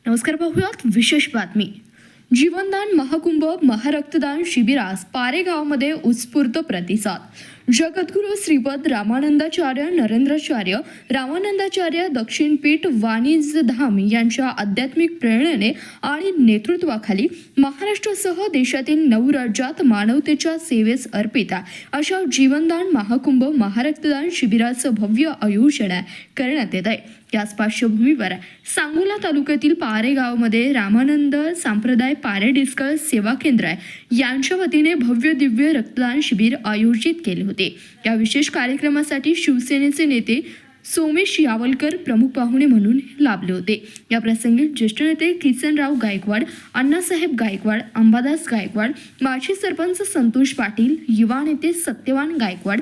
नमस्कार, पाहूयात विशेष बातमी. जीवनदान महाकुंभ महारक्तदान शिबिरास पारे गावामध्ये उत्स्फूर्त प्रतिसाद. जगद्गुरू श्रीपद रामानंदाचार्य नरेंद्राचार्य रामानंदाचार्य दक्षिणपीठ वाणिज्यधाम यांच्या आध्यात्मिक प्रेरणेने आणि नेतृत्वाखाली महाराष्ट्रासह देशातील 9 राज्यात मानवतेच्या सेवेस अर्पित अशा जीवनदान महाकुंभ महारक्तदान शिबिराचं भव्य आयोजन करण्यात येत आहे. याच पार्श्वभूमीवर सांगोला तालुक्यातील पारे गावामध्ये रामानंद संप्रदाय पारे डिस्कल सेवा केंद्र यांच्या वतीने भव्य दिव्य रक्तदान शिबिर आयोजित केले होते. या विशेष कार्यक्रमासाठी शिवसेनेचे नेते सोमेश यावलकर प्रमुख पाहुणे म्हणून लाभले होते. या प्रसंगी ज्येष्ठ नेते किसनराव गायकवाड, अण्णासाहेब गायकवाड, अंबादास गायकवाड, माजी सरपंच संतोष पाटील, युवा नेते सत्यवान गायकवाड,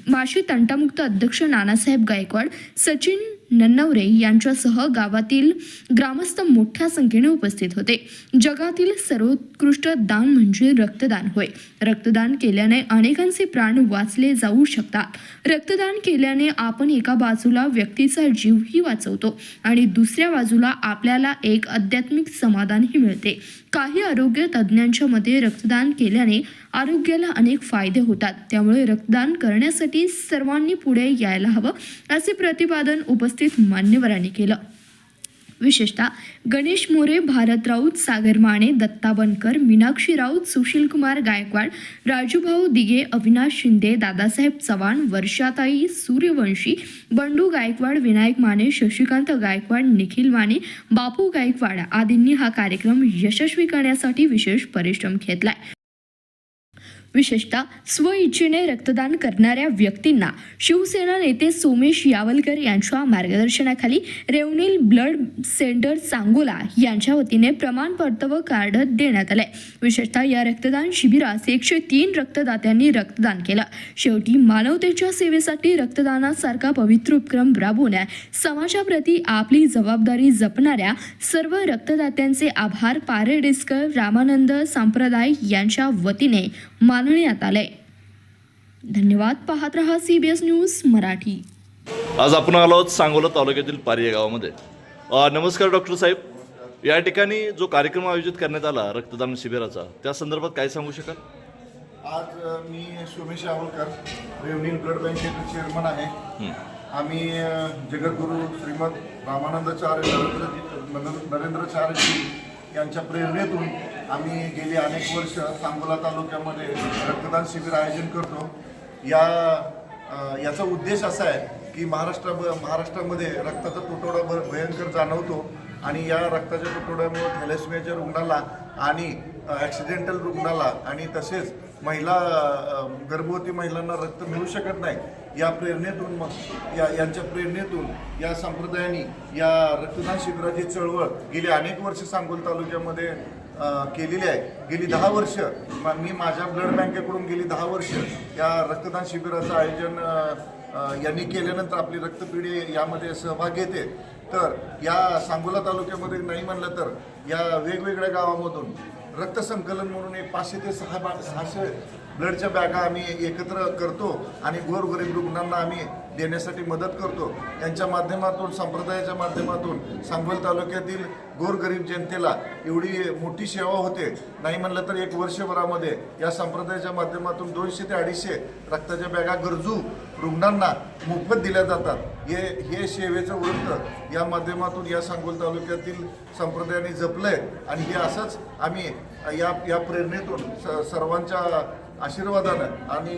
माजी तंटामुक्त अध्यक्ष नानासाहेब गायकवाड, सचिन नन्नवरे यांच्यासह गावातील ग्रामस्थ मोठ्या संख्येने उपस्थित होते. जगातील सर्वोत्कृष्ट दान म्हणजे रक्तदान होय. रक्तदान केल्याने अनेकांचे प्राण वाचले जाऊ शकतात. रक्तदान केल्याने आपण एका बाजूला व्यक्तीचा जीवही वाचवतो आणि दुसऱ्या बाजूला आपल्याला एक आध्यात्मिक समाधानही मिळते. काही आरोग्य तज्ज्ञांच्या मते रक्तदान केल्याने आरोग्याला अनेक फायदे होतात. त्यामुळे रक्तदान करण्यासाठी सर्वांनी पुढे यायला हवं असे प्रतिपादन उपस्थित मान्यवरांनी केलं. विशेषतः गणेश मोरे, भारत राऊत, सागर माने, दत्ता बनकर, मीनाक्षी राऊत, सुशीलकुमार गायकवाड, राजूभाऊ दिगे, अविनाश शिंदे, दादासाहेब चव्हाण, वर्षाताई सूर्यवंशी, बंडू गायकवाड, विनायक माने, शशिकांत गायकवाड, निखिल माने, बापू गायकवाड आदींनी हा कार्यक्रम यशस्वी करण्यासाठी विशेष परिश्रम घेतलाय. विशेषतः स्वइच्छेने रक्तदान करणाऱ्या व्यक्तींना शिवसेना नेते सोमेश यावलकर यांच्या मार्गदर्शनाखाली रेवनील ब्लड सेंटर सांगोला यांच्या वतीने प्रमाणपत्र व कार्ड देण्यात आले. विशेषतः या रक्तदान शिबिरास 103 रक्तदात्यांनी रक्तदान केलं. शेवटी मानवतेच्या सेवेसाठी रक्तदानासारखा पवित्र उपक्रम राबवण्या समाजाप्रती आपली जबाबदारी जपणाऱ्या सर्व रक्तदात्यांचे आभार पारे डिस्कल रामानंद संप्रदाय यांच्या वतीने मानण्यात आले. धन्यवाद. पाहत रहा CBS न्यूज मराठी. आज आपण आलो आहोत सांगोला तालुक्यातील पारी या गावामध्ये. नमस्कार डॉक्टर साहेब, या ठिकाणी जो कार्यक्रम आयोजित करण्यात आला रक्तदान शिबिराचा, त्या संदर्भात काय सांगू शकाल? आज मी सोमेश यावलकर, रेवनील ब्लड बँकेचे चेअरमन आहे. आम्ही जगद्गुरू श्रीमद रामानंदाचार्य नरेंद्राचार्यजी यांच्या प्रेरणेतून आम्ही गेली अनेक वर्ष सांगोला तालुक्यामध्ये रक्तदान शिबिर आयोजन करतो. याचा उद्देश असा आहे की महाराष्ट्रामध्ये रक्ताचा तुटवडा भयंकर जाणवतो आणि या रक्ताच्या तुटवड्यामुळे थॅलेसेमियाच्या रुग्णाला आणि ॲक्सिडेंटल रुग्णाला आणि तसेच गर्भवती महिलांना रक्त मिळू शकत नाही. या प्रेरणेतून यांच्या प्रेरणेतून या संप्रदायाने या रक्तदान शिबिराची चळवळ गेली अनेक वर्ष सांगोला तालुक्यामध्ये केलेली आहे. गेली 10 वर्ष मी माझ्या ब्लड बँकेकडून गेली 10 वर्ष या रक्तदान शिबिराचं आयोजन यांनी केल्यानंतर आपली रक्तपिढी यामध्ये सहभाग घेते. तर या सांगोला तालुक्यामध्ये नाही म्हणलं तर या वेगवेगळ्या गावामधून रक्त संकलन म्हणून 500 ते 600 ब्लडच्या बॅगा आम्ही एकत्र करतो आणि गोरगरीब रुग्णांना आम्ही देण्यासाठी मदत करतो. यांच्या माध्यमातून संप्रदायाच्या माध्यमातून सांगोला तालुक्यातील गोरगरीब जनतेला एवढी मोठी सेवा होते. नाही म्हणलं तर 1 वर्षभरामध्ये या संप्रदायाच्या माध्यमातून 200 ते 250 रक्ताच्या बॅगा गरजू रुग्णांना मोफत दिल्या जातात. हे सेवेचं वृत्त या माध्यमातून या सांगोला तालुक्यातील संप्रदायाने जपलंय आणि हे असंच आम्ही या प्रेरणेतून सर्वांच्या आशीर्वादानं आणि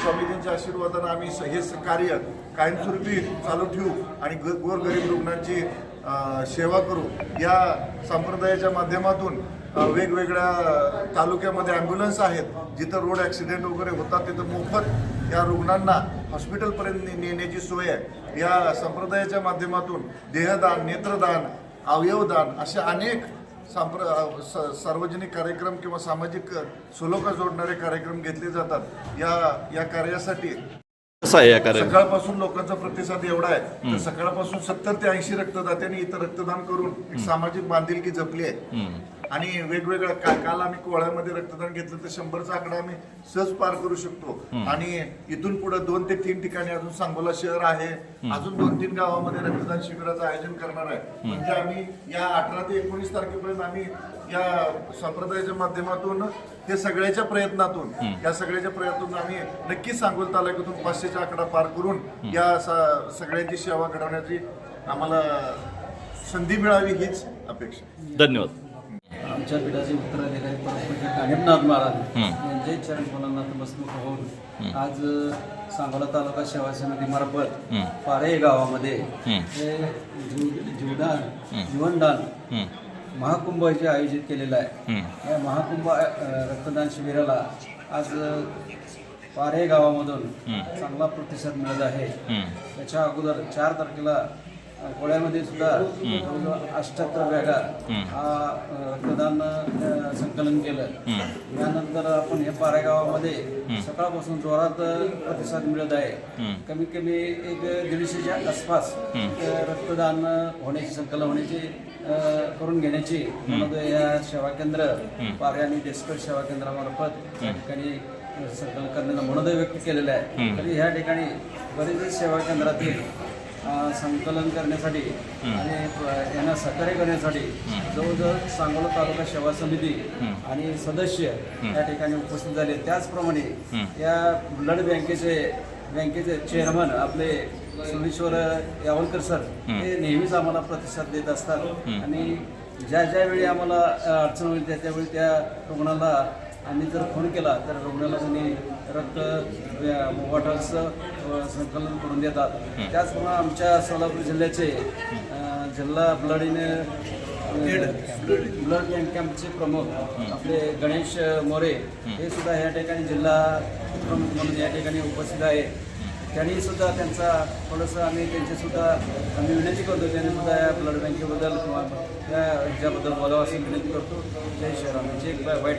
स्वामीजींच्या आशीर्वादानं आम्ही हे कार्य कायमस्वरूपी चालू ठेवू आणि गोरगरीब रुग्णांची सेवा करू. या संप्रदायाच्या माध्यमातून वेगवेगळ्या तालुक्यामध्ये ॲम्ब्युलन्स आहेत. जिथं रोड ॲक्सिडेंट वगैरे होतात तिथं मोफत या रुग्णांना हॉस्पिटलपर्यंत नेण्याची सोय आहे. या संप्रदायाच्या माध्यमातून देहदान, नेत्रदान, अवयवदान असे अनेक सार्वजनिक कार्यक्रम किंवा सामाजिक सुलोका जोडणारे कार्यक्रम घेतले जातात. या कार्यासाठी सकाळपासून लोकांचा प्रतिसाद एवढा आहे तर सकाळपासून 70 ते 80 रक्तदात्यांनी इथं रक्तदान करून एक सामाजिक बांधिलकी जपली आहे. आणि वेगवेगळं काल आम्ही कोळ्यामध्ये रक्तदान घेतलं तर 100चा आकडा आम्ही सहज पार करू शकतो. आणि इथून पुढे 2 ते 3 ठिकाणी अजून सांगोला शहर आहे, अजून 2-3 गावामध्ये रक्तदान शिबिराचं आयोजन करणार आहे. म्हणजे आम्ही या 18 ते 19 तारखेपर्यंत आम्ही या संप्रदायाच्या माध्यमातून हे सगळ्याच्या प्रयत्नातून आम्ही नक्कीच सांगोल तालुक्यातून 500चा आकडा पार करून या सगळ्यांची सेवा घडवण्याची आम्हाला संधी मिळावी हीच अपेक्षा. धन्यवाद. आमच्या पीठाचे उत्तराधिकारी परमपूज्य कानिपनाथ महाराज यांचे चरण कमलांना नतमस्तक होऊन आज सांगोला तालुका सेवा समितीमार्फत पारे गावामध्ये हे जीवनदान महाकुंभ जे आयोजित केलेलं आहे. या महाकुंभ रक्तदान शिबिराला आज पारे गावामधून चांगला प्रतिसाद मिळत आहे. त्याच्या अगोदर 4 तारखेला कोळ्यामध्ये सुद्धा जवळजवळ 78 बॅगा हा रक्तदान संकलन केलं. यानंतर आपण हे पारे गावामध्ये सकाळपासून जोरात प्रतिसाद मिळत आहे. कमीत कमी एक 150च्या आसपास रक्तदान होण्याची संकलन होण्याची करून घेण्याची या सेवा केंद्र पारे आणि देशकर सेवा केंद्रामार्फत या ठिकाणी संकलन करण्याचा मनोदय व्यक्त केलेला आहे. तरी ह्या ठिकाणी बरेच सेवा केंद्रातील संकलन करण्यासाठी आणि यांना सहकार्य करण्यासाठी जवळजवळ सांगोला तालुका सेवा समिती आणि सदस्य या ठिकाणी उपस्थित झाले. त्याचप्रमाणे या ब्लड बँकेचे चेअरमन आपले सोमेश्वर यावलकर सर हे नेहमीच आम्हाला प्रतिसाद देत असतात. आणि ज्या वेळी आम्हाला अडचण होईल त्यावेळी त्या रुग्णाला आम्ही जर फोन केला तर रुग्णाला त्यांनी रक्त बॉटल्सचं संकलन करून देतात. त्याचप्रमाणे आमच्या सोलापूर जिल्ह्याचे जिल्हा ब्लड कॅम्पचे प्रमुख आपले गणेश मोरे हे सुद्धा या ठिकाणी जिल्हा प्रमुख म्हणून या ठिकाणी उपस्थित आहे. त्यांनी सुद्धा त्यांचा थोडंसं आम्ही विनंती करतो. त्यांनी सुद्धा या ब्लड बँकेबद्दल किंवा त्या ह्याच्याबद्दल बोलावं अशी विनंती करतो. जय श्रीराम. एक बाईट